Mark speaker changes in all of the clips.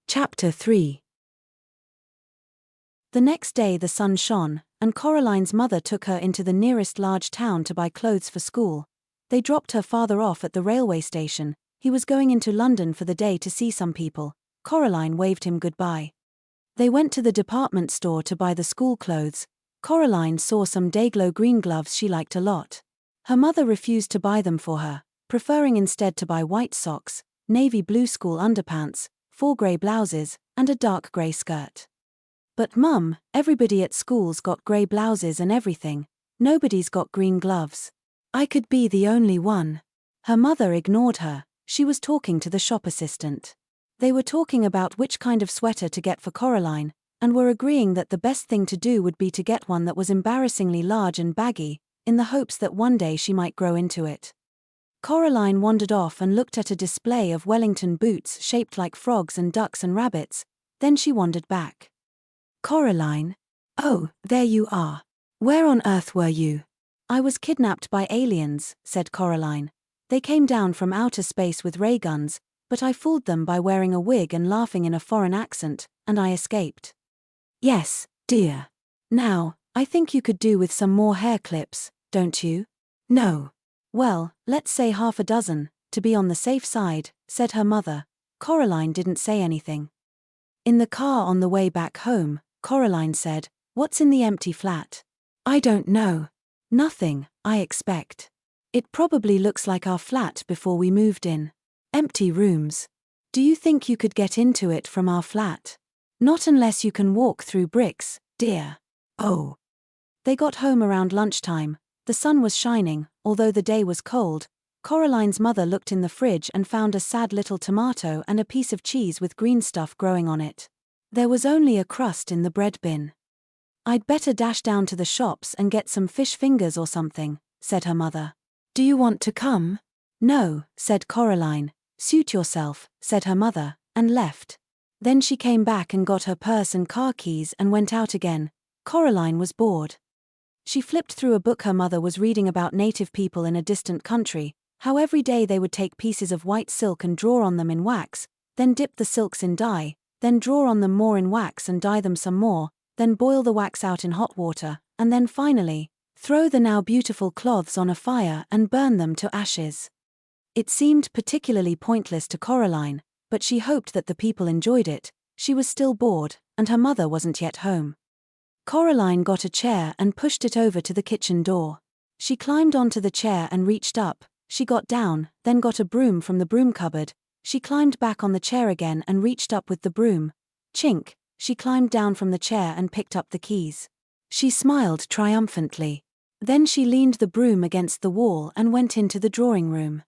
Speaker 1: Chapter 3. The next day the sun shone, and Coraline's mother took her into the nearest large town to buy clothes for school. They dropped her father off at the railway station. He was going into London for the day to see some people. Coraline waved him goodbye. They went to the department store to buy the school clothes. Coraline saw some Dayglow green gloves she liked a lot. Her mother refused to buy them for her, preferring instead to buy white socks, navy blue school underpants, 4 grey blouses, and a dark grey skirt. "But Mum, everybody at school's got grey blouses and everything. Nobody's got green gloves. I could be the only one." Her mother ignored her. She was talking to the shop assistant. They were talking about which kind of sweater to get for Coraline, and were agreeing that the best thing to do would be to get one that was embarrassingly large and baggy, in the hopes that one day she might grow into it. Coraline wandered off and looked at a display of Wellington boots shaped like frogs and ducks and rabbits. Then she wandered back. "Coraline? Oh, there you are. Where on earth were you?" "I was kidnapped by aliens," said Coraline. "They came down from outer space with ray guns, but I fooled them by wearing a wig and laughing in a foreign accent, and I escaped." "Yes, dear. Now, I think you could do with some more hair clips, don't you?" "No." "Well, let's say half a dozen, to be on the safe side," said her mother. Coraline didn't say anything. In the car on the way back home, Coraline said, "What's in the empty flat?" "I don't know. Nothing, I expect. It probably looks like our flat before we moved in. Empty rooms. Do you think you could get into it from our flat?" "Not unless you can walk through bricks, dear." "Oh." They got home around lunchtime. The sun was shining, although the day was cold. Coraline's mother looked in the fridge and found a sad little tomato and a piece of cheese with green stuff growing on it. There was only a crust in the bread bin. "I'd better dash down to the shops and get some fish fingers or something," said her mother. "Do you want to come?" "No," said Coraline. "Suit yourself," said her mother, and left. Then she came back and got her purse and car keys and went out again. Coraline was bored. She flipped through a book her mother was reading about native people in a distant country, how every day they would take pieces of white silk and draw on them in wax, then dip the silks in dye, then draw on them more in wax and dye them some more, then boil the wax out in hot water, and then finally, throw the now beautiful cloths on a fire and burn them to ashes. It seemed particularly pointless to Coraline, but she hoped that the people enjoyed it. She was still bored, and her mother wasn't yet home. Coraline got a chair and pushed it over to the kitchen door. She climbed onto the chair and reached up. She got down, then got a broom from the broom cupboard. She climbed back on the chair again and reached up with the broom. Chink, she climbed down from the chair and picked up the keys. She smiled triumphantly. Then she leaned the broom against the wall and went into the drawing room.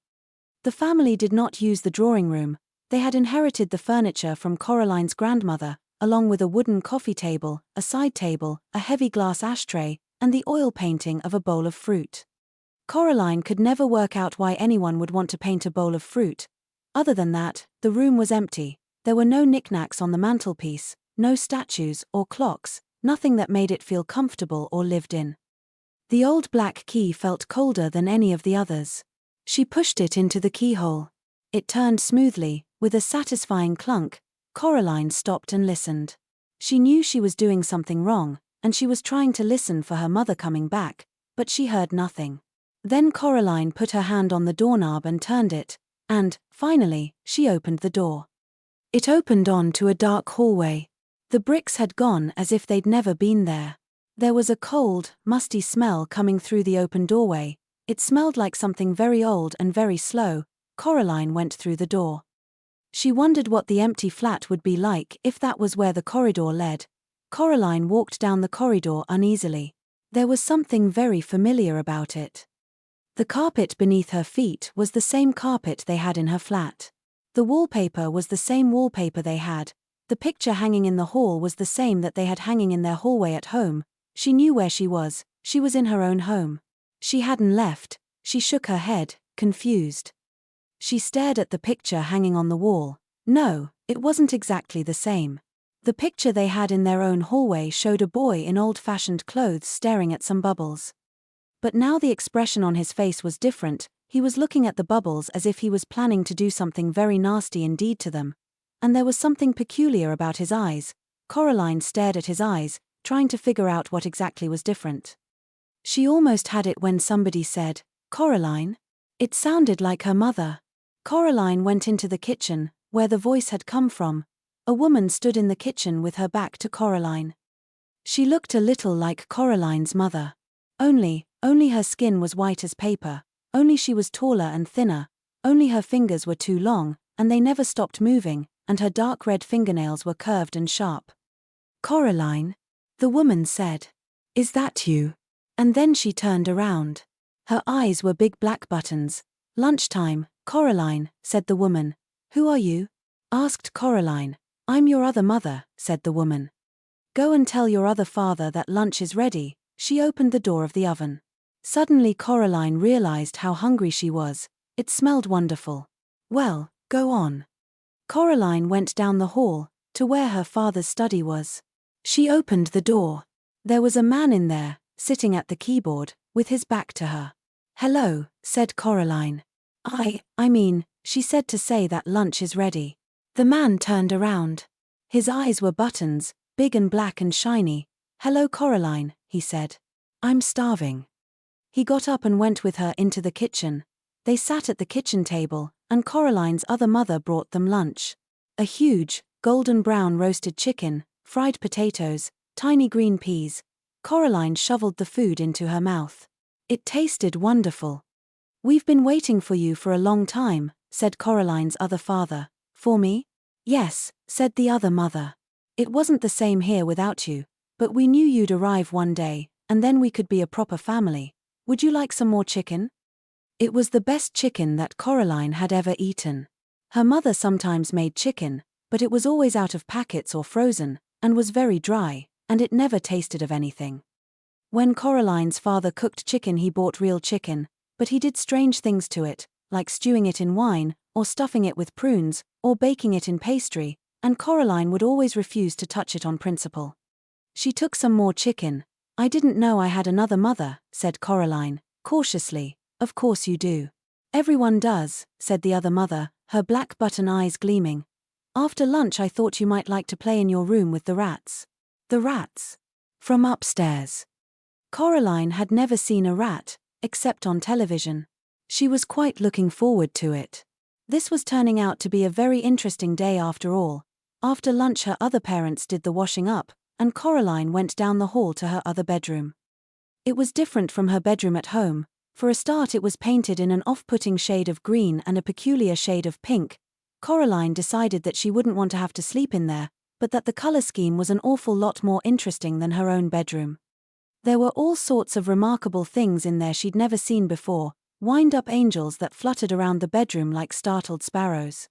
Speaker 1: The family did not use the drawing room. They had inherited the furniture from Coraline's grandmother, along with a wooden coffee table, a side table, a heavy glass ashtray, and the oil painting of a bowl of fruit. Coraline could never work out why anyone would want to paint a bowl of fruit. Other than that, the room was empty. There were no knickknacks on the mantelpiece, no statues or clocks, nothing that made it feel comfortable or lived in. The old black key felt colder than any of the others. She pushed it into the keyhole. It turned smoothly, with a satisfying clunk. Coraline stopped and listened. She knew she was doing something wrong, and she was trying to listen for her mother coming back, but she heard nothing. Then Coraline put her hand on the doorknob and turned it, and, finally, she opened the door. It opened on to a dark hallway. The bricks had gone as if they'd never been there. There was a cold, musty smell coming through the open doorway. It smelled like something very old and very slow. Coraline went through the door. She wondered what the empty flat would be like if that was where the corridor led. Coraline walked down the corridor uneasily. There was something very familiar about it. The carpet beneath her feet was the same carpet they had in her flat. The wallpaper was the same wallpaper they had. The picture hanging in the hall was the same that they had hanging in their hallway at home. She knew where she was in her own home. She hadn't left. She shook her head, confused. She stared at the picture hanging on the wall. No, it wasn't exactly the same. The picture they had in their own hallway showed a boy in old-fashioned clothes staring at some bubbles. But now the expression on his face was different. He was looking at the bubbles as if he was planning to do something very nasty indeed to them. and there was something peculiar about his eyes. Coraline stared at his eyes, trying to figure out what exactly was different. She almost had it when somebody said, "Coraline?" It sounded like her mother. Coraline went into the kitchen, where the voice had come from. A woman stood in the kitchen with her back to Coraline. She looked a little like Coraline's mother. Only her skin was white as paper, only she was taller and thinner, only her fingers were too long, and they never stopped moving, and her dark red fingernails were curved and sharp. "Coraline?" the woman said. "Is that you?" And then she turned around. Her eyes were big black buttons. "Lunchtime, Coraline," said the woman. "Who are you?" asked Coraline. "I'm your other mother," said the woman. "Go and tell your other father that lunch is ready." She opened the door of the oven. Suddenly Coraline realized how hungry she was. It smelled wonderful. "Well, go on." Coraline went down the hall, to where her father's study was. She opened the door. There was a man in there, sitting at the keyboard, with his back to her. "Hello," said Coraline. I mean, she said to say that lunch is ready. The man turned around. His eyes were buttons, big and black and shiny. "Hello, Coraline," he said. "I'm starving." He got up and went with her into the kitchen. They sat at the kitchen table, and Coraline's other mother brought them lunch. A huge, golden brown roasted chicken, fried potatoes, tiny green peas. Coraline shoveled the food into her mouth. It tasted wonderful. "We've been waiting for you for a long time," said Coraline's other father. "For me?" "Yes," said the other mother. "It wasn't the same here without you, but we knew you'd arrive one day, and then we could be a proper family. Would you like some more chicken?" It was the best chicken that Coraline had ever eaten. Her mother sometimes made chicken, but it was always out of packets or frozen, and was very dry, and it never tasted of anything. When Coraline's father cooked chicken, he bought real chicken, but he did strange things to it, like stewing it in wine, or stuffing it with prunes, or baking it in pastry, and Coraline would always refuse to touch it on principle. She took some more chicken. "I didn't know I had another mother," said Coraline, cautiously. "Of course you do." "Everyone does," said the other mother, her black button eyes gleaming. "After lunch I thought you might like to play in your room with the rats." "The rats?" "From upstairs." Coraline had never seen a rat, except on television. She was quite looking forward to it. This was turning out to be a very interesting day after all. After lunch her other parents did the washing up, and Coraline went down the hall to her other bedroom. It was different from her bedroom at home. For a start, it was painted in an off-putting shade of green and a peculiar shade of pink. Coraline decided that she wouldn't want to have to sleep in there, but that the color scheme was an awful lot more interesting than her own bedroom. There were all sorts of remarkable things in there she'd never seen before, wind-up angels that fluttered around the bedroom like startled sparrows.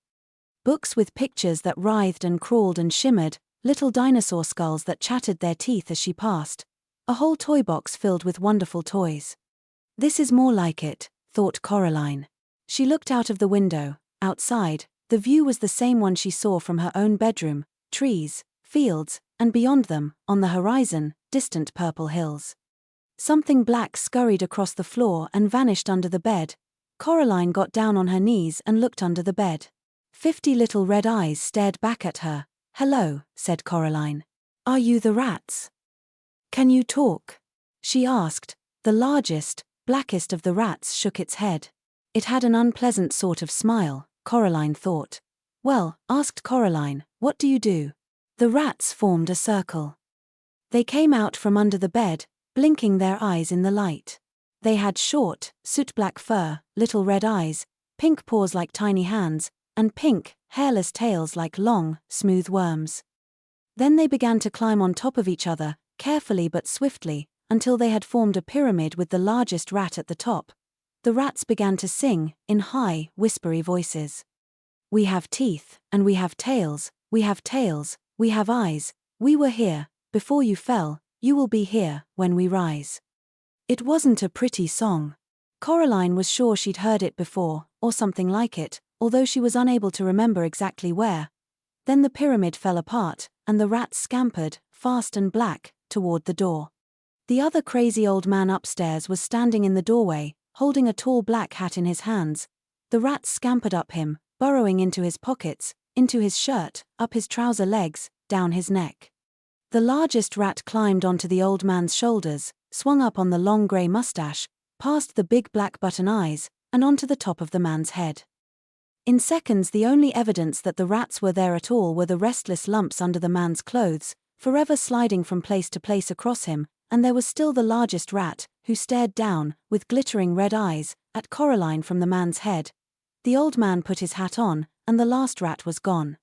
Speaker 1: Books with pictures that writhed and crawled and shimmered, little dinosaur skulls that chattered their teeth as she passed. A whole toy box filled with wonderful toys. "This is more like it," thought Coraline. She looked out of the window. Outside, the view was the same one she saw from her own bedroom: trees, fields, and beyond them, on the horizon, distant purple hills. Something black scurried across the floor and vanished under the bed. Coraline got down on her knees and looked under the bed. 50 little red eyes stared back at her. "Hello," said Coraline. "Are you the rats? Can you talk?" she asked. The largest, blackest of the rats shook its head. It had an unpleasant sort of smile, Coraline thought. "Well," asked Coraline, "what do you do?" The rats formed a circle. They came out from under the bed, blinking their eyes in the light. They had short, soot-black fur, little red eyes, pink paws like tiny hands, and pink, hairless tails like long, smooth worms. Then they began to climb on top of each other, carefully but swiftly, until they had formed a pyramid with the largest rat at the top. The rats began to sing, in high, whispery voices. "We have teeth, and we have tails, we have tails, we have eyes, we were here, before you fell, you will be here, when we rise." It wasn't a pretty song. Coraline was sure she'd heard it before, or something like it, although she was unable to remember exactly where. Then the pyramid fell apart, and the rats scampered, fast and black, toward the door. The other crazy old man upstairs was standing in the doorway, holding a tall black hat in his hands. The rats scampered up him, burrowing into his pockets, into his shirt, up his trouser legs, down his neck. The largest rat climbed onto the old man's shoulders, swung up on the long grey mustache, past the big black button eyes, and onto the top of the man's head. In seconds, the only evidence that the rats were there at all were the restless lumps under the man's clothes, forever sliding from place to place across him, and there was still the largest rat, who stared down, with glittering red eyes, at Coraline from the man's head. The old man put his hat on, and the last rat was gone.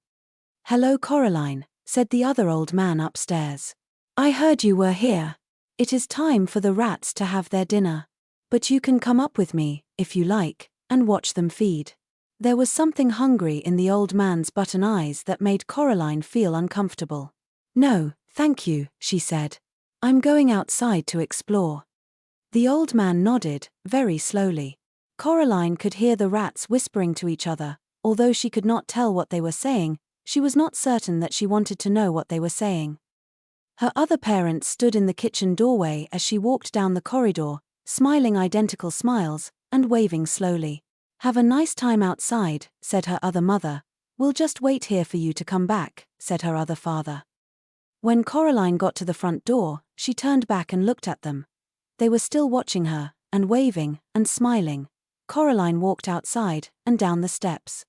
Speaker 1: "Hello, Coraline," said the other old man upstairs. "I heard you were here. It is time for the rats to have their dinner. But you can come up with me, if you like, and watch them feed." There was something hungry in the old man's button eyes that made Coraline feel uncomfortable. "No, thank you," she said. "I'm going outside to explore." The old man nodded, very slowly. Coraline could hear the rats whispering to each other. Although she could not tell what they were saying, she was not certain that she wanted to know what they were saying. Her other parents stood in the kitchen doorway as she walked down the corridor, smiling identical smiles, and waving slowly. "Have a nice time outside," said her other mother. "We'll just wait here for you to come back," said her other father. When Coraline got to the front door, she turned back and looked at them. They were still watching her, and waving, and smiling. Coraline walked outside, and down the steps.